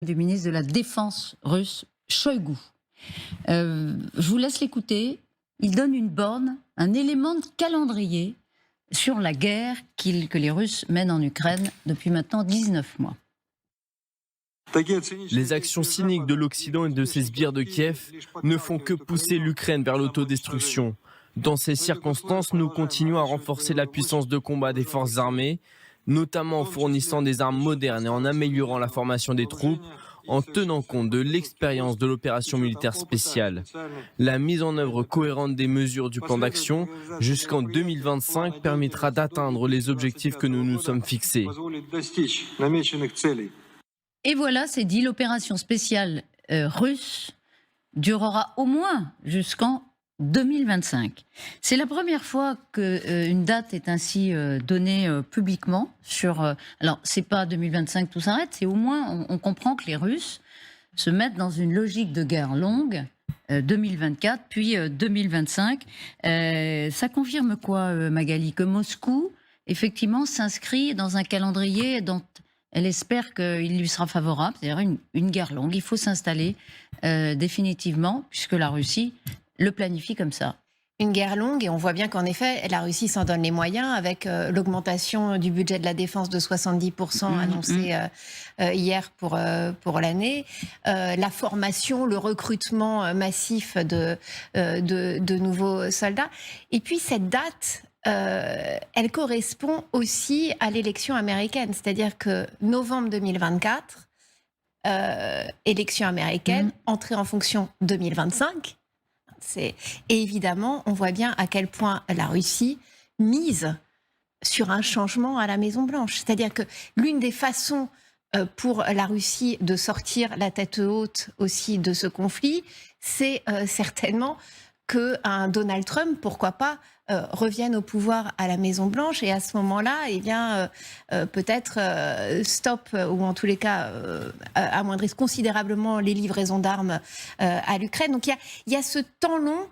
du ministre de la Défense russe, Shoigu. Je vous laisse l'écouter. Il donne une borne, un élément de calendrier sur la guerre que les Russes mènent en Ukraine depuis maintenant 19 mois. Les actions cyniques de l'Occident et de ses sbires de Kiev ne font que pousser l'Ukraine vers l'autodestruction. Dans ces circonstances, nous continuons à renforcer la puissance de combat des forces armées, notamment en fournissant des armes modernes et en améliorant la formation des troupes, en tenant compte de l'expérience de l'opération militaire spéciale. La mise en œuvre cohérente des mesures du plan d'action jusqu'en 2025 permettra d'atteindre les objectifs que nous nous sommes fixés. Et voilà, c'est dit, l'opération spéciale russe durera au moins jusqu'en 2025. C'est la première fois qu'une date est ainsi donnée publiquement sur... alors, c'est pas 2025 tout s'arrête, c'est au moins, on comprend que les Russes se mettent dans une logique de guerre longue, 2024, puis 2025. Ça confirme quoi, Magali? Que Moscou, effectivement, s'inscrit dans un calendrier dont elle espère qu'il lui sera favorable, c'est-à-dire une guerre longue. Il faut s'installer définitivement, puisque la Russie le planifie comme ça. Une guerre longue, et on voit bien qu'en effet, la Russie s'en donne les moyens avec l'augmentation du budget de la défense de 70% annoncée hier pour l'année, la formation, le recrutement massif de nouveaux soldats. Et puis cette date, elle correspond aussi à l'élection américaine, c'est-à-dire que novembre 2024, élection américaine, entrée en fonction 2025. Et évidemment, on voit bien à quel point la Russie mise sur un changement à la Maison-Blanche. C'est-à-dire que l'une des façons pour la Russie de sortir la tête haute aussi de ce conflit, c'est certainement qu'un Donald Trump, pourquoi pas, revienne au pouvoir à la Maison-Blanche, et à ce moment-là, eh bien, peut-être stop, ou en tous les cas amoindrisse considérablement les livraisons d'armes à l'Ukraine. Donc il y a ce temps long,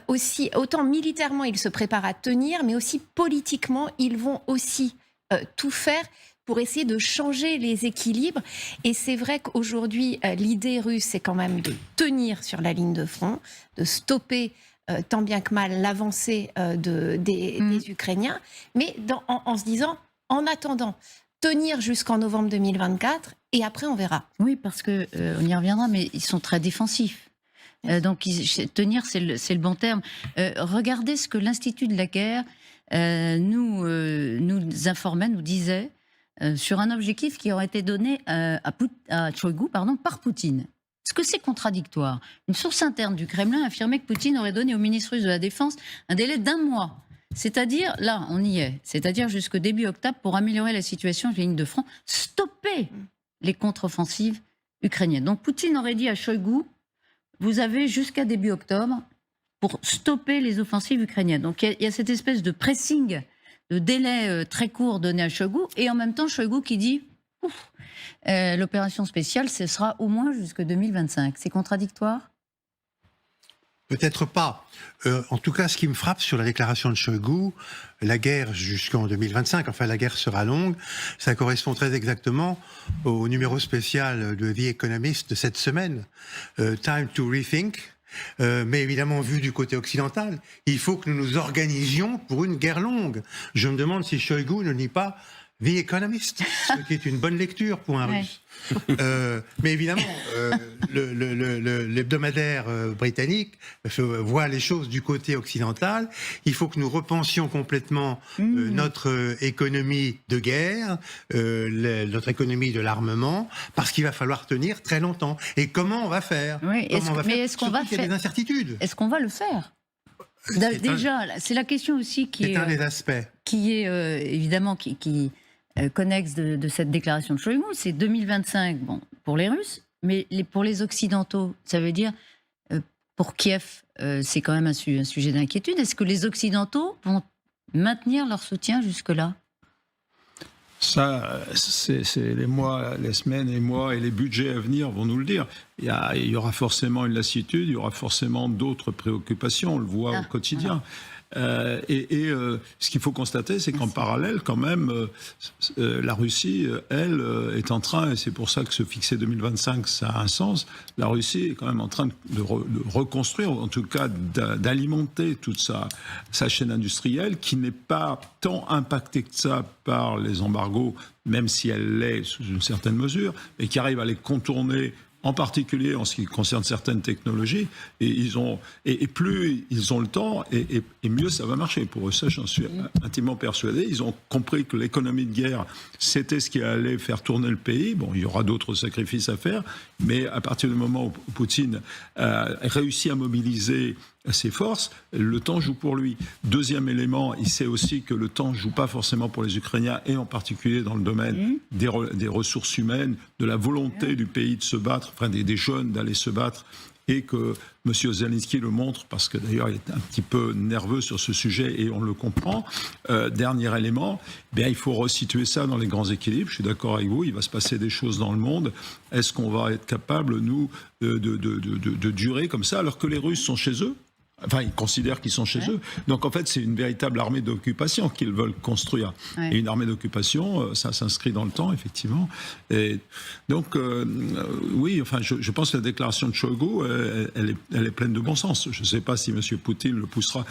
aussi, autant militairement ils se préparent à tenir, mais aussi politiquement, ils vont aussi tout faire pour essayer de changer les équilibres. Et c'est vrai qu'aujourd'hui, l'idée russe, c'est quand même de tenir sur la ligne de front, de stopper tant bien que mal l'avancée des Ukrainiens, mais en se disant, en attendant, tenir jusqu'en novembre 2024, et après on verra. Oui, parce qu'on y reviendra, mais ils sont très défensifs. Donc tenir, c'est le bon terme. Regardez ce que l'Institut de la guerre nous informait, nous disait, sur un objectif qui aurait été donné à Shoigu par Poutine. Est-ce que c'est contradictoire? Une source interne du Kremlin affirmait que Poutine aurait donné au ministre russe de la Défense un délai d'1 mois. C'est-à-dire, là, on y est, c'est-à-dire jusqu'au début octobre pour améliorer la situation sur la ligne de front, stopper les contre-offensives ukrainiennes. Donc Poutine aurait dit à Shoigu, vous avez jusqu'à début octobre pour stopper les offensives ukrainiennes. Donc il y a cette espèce de pressing, de délai très court donné à Shoigu, et en même temps Shoigu qui dit l'opération spéciale, ce sera au moins jusque 2025. C'est contradictoire? Peut-être pas. En tout cas, ce qui me frappe sur la déclaration de Shoigu, la guerre jusqu'en 2025, enfin la guerre sera longue, ça correspond très exactement au numéro spécial de The Economist de cette semaine, Time to Rethink. Mais évidemment, vu du côté occidental, il faut que nous nous organisions pour une guerre longue. Je me demande si Shoigu ne lit pas The Economist, ce qui est une bonne lecture pour un Russe. Mais évidemment, l'hebdomadaire britannique voit les choses du côté occidental. Il faut que nous repensions complètement notre économie de guerre, notre économie de l'armement, parce qu'il va falloir tenir très longtemps. Et comment on va faire? Est-ce qu'on va faire? Il y a des incertitudes. Est-ce qu'on va le faire? Déjà, c'est la question aussi qui est un des aspects. Qui est évidemment qui connexe de cette déclaration de Shoigu, c'est 2025, bon, pour les Russes, mais pour les Occidentaux, ça veut dire, pour Kiev, c'est quand même un sujet d'inquiétude. Est-ce que les Occidentaux vont maintenir leur soutien jusque-là? Ça, c'est les mois, les semaines et mois et les budgets à venir vont nous le dire. Il y aura forcément une lassitude, il y aura forcément d'autres préoccupations, on le voit au quotidien. Ce qu'il faut constater, c'est qu'en parallèle, quand même, la Russie, elle, est en train, et c'est pour ça que se fixer 2025, ça a un sens, la Russie est quand même en train de reconstruire, en tout cas d'alimenter toute sa chaîne industrielle, qui n'est pas tant impactée que ça par les embargos, même si elle l'est sous une certaine mesure, et qui arrive à les contourner, en particulier en ce qui concerne certaines technologies, et plus ils ont le temps, et mieux ça va marcher. Pour eux, ça, j'en suis intimement persuadé. Ils ont compris que l'économie de guerre, c'était ce qui allait faire tourner le pays. Bon, il y aura d'autres sacrifices à faire, mais à partir du moment où Poutine réussit à mobiliser ses forces, le temps joue pour lui. Deuxième élément, il sait aussi que le temps ne joue pas forcément pour les Ukrainiens, et en particulier dans le domaine des ressources humaines, de la volonté du pays de se battre, enfin des jeunes d'aller se battre, et que M. Zelensky le montre, parce que d'ailleurs il est un petit peu nerveux sur ce sujet, et on le comprend. Dernier élément, bien, il faut resituer ça dans les grands équilibres. Je suis d'accord avec vous, il va se passer des choses dans le monde. Est-ce qu'on va être capable, nous, de durer comme ça, alors que les Russes sont chez eux? Enfin, ils considèrent qu'ils sont chez eux. Donc, en fait, c'est une véritable armée d'occupation qu'ils veulent construire. Et une armée d'occupation, ça s'inscrit dans le temps, effectivement. Et donc, oui, enfin, je pense que la déclaration de Shoigu, elle est pleine de bon sens. Je ne sais pas si M. Poutine le poussera.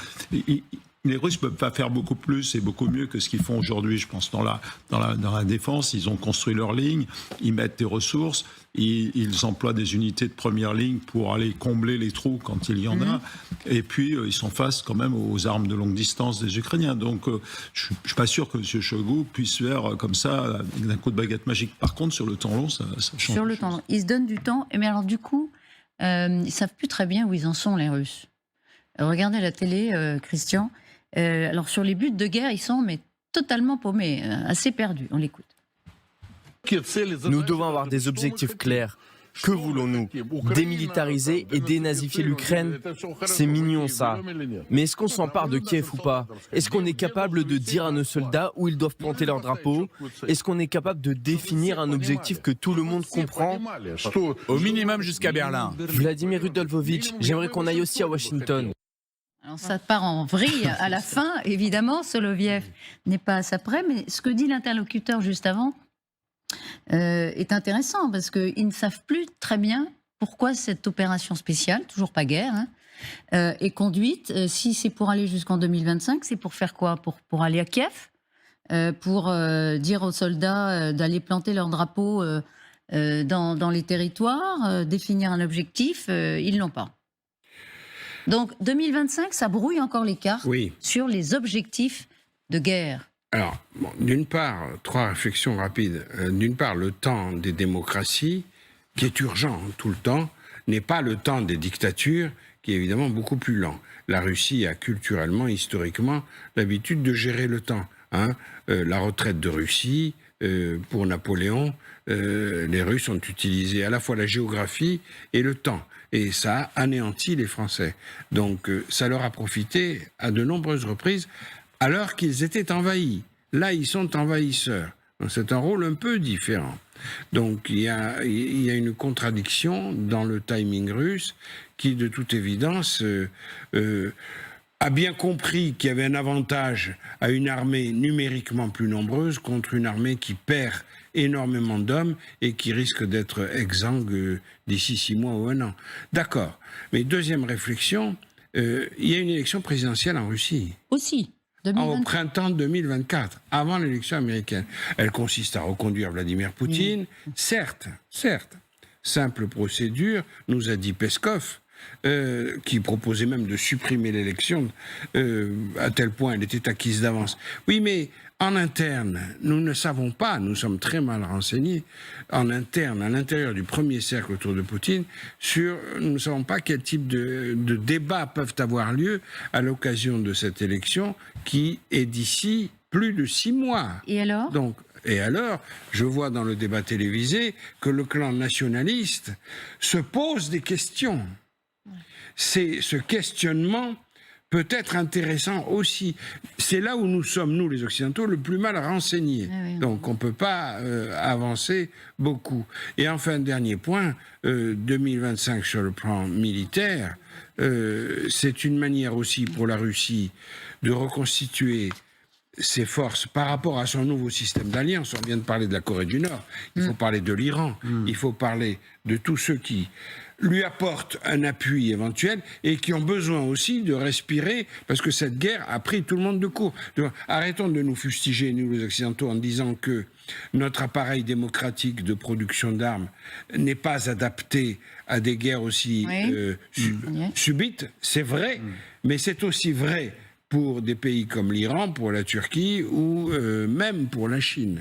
Les Russes peuvent pas faire beaucoup plus et beaucoup mieux que ce qu'ils font aujourd'hui, je pense, dans la défense. Ils ont construit leur ligne, ils mettent des ressources, ils emploient des unités de première ligne pour aller combler les trous quand il y en a. Et puis, ils sont face quand même aux armes de longue distance des Ukrainiens. Donc, je ne suis pas sûr que M. Shoigu puisse faire comme ça, d'un coup de baguette magique. Par contre, sur le temps long, ça change. Sur le temps long, ils se donnent du temps. Mais alors, du coup, ils ne savent plus très bien où ils en sont, les Russes. Regardez la télé, Christian. Alors sur les buts de guerre, ils sont mais totalement paumés, assez perdus. On l'écoute. Nous devons avoir des objectifs clairs. Que voulons-nous? Démilitariser et dénazifier l'Ukraine? C'est mignon ça. Mais est-ce qu'on s'empare de Kiev ou pas? Est-ce qu'on est capable de dire à nos soldats où ils doivent planter leur drapeau? Est-ce qu'on est capable de définir un objectif que tout le monde comprend? Au minimum jusqu'à Berlin. Vladimir Rudolfovitch, j'aimerais qu'on aille aussi à Washington. Alors ça part en vrille à la fin, évidemment. Soloviev n'est pas à ça près, mais ce que dit l'interlocuteur juste avant est intéressant, parce qu'ils ne savent plus très bien pourquoi cette opération spéciale, toujours pas guerre, est conduite. Si c'est pour aller jusqu'en 2025, c'est pour faire quoi? Pour aller à Kiev, pour dire aux soldats d'aller planter leur drapeau dans les territoires, définir un objectif, ils l'ont pas. Donc 2025, ça brouille encore les cartes sur les objectifs de guerre. Alors, bon, d'une part, trois réflexions rapides. D'une part, le temps des démocraties, qui est urgent tout le temps, n'est pas le temps des dictatures, qui est évidemment beaucoup plus lent. La Russie a culturellement, historiquement, l'habitude de gérer le temps. La retraite de Russie, pour Napoléon, les Russes ont utilisé à la fois la géographie et le temps. Et ça a anéanti les Français. Donc ça leur a profité à de nombreuses reprises, alors qu'ils étaient envahis. Là, ils sont envahisseurs. Donc c'est un rôle un peu différent. Donc il y a une contradiction dans le timing russe qui, de toute évidence, a bien compris qu'il y avait un avantage à une armée numériquement plus nombreuse contre une armée qui perd énormément d'hommes et qui risque d'être exsangue d'ici 6 mois ou 1 an. D'accord. Mais deuxième réflexion, il y a une élection présidentielle en Russie. Aussi. Au printemps 2024, avant l'élection américaine. Elle consiste à reconduire Vladimir Poutine. Certes. Simple procédure, nous a dit Peskov, qui proposait même de supprimer l'élection, à tel point elle était acquise d'avance. Oui, mais en interne, nous ne savons pas, nous sommes très mal renseignés, en interne, à l'intérieur du premier cercle autour de Poutine, nous ne savons pas quel type de débats peuvent avoir lieu à l'occasion de cette élection qui est d'ici plus de 6 mois. Et alors ? Et alors, je vois dans le débat télévisé que le clan nationaliste se pose des questions. Ce questionnement peut être intéressant aussi. C'est là où nous sommes, nous les Occidentaux, le plus mal renseignés. Ah oui. Donc on ne peut pas avancer beaucoup. Et enfin, dernier point, 2025 sur le plan militaire, c'est une manière aussi pour la Russie de reconstituer ses forces par rapport à son nouveau système d'alliance. On vient de parler de la Corée du Nord, il faut parler de l'Iran, il faut parler de tous ceux qui lui apportent un appui éventuel et qui ont besoin aussi de respirer parce que cette guerre a pris tout le monde de court. Arrêtons de nous fustiger, nous les Occidentaux, en disant que notre appareil démocratique de production d'armes n'est pas adapté à des guerres aussi subites. C'est vrai, mais c'est aussi vrai pour des pays comme l'Iran, pour la Turquie ou même pour la Chine.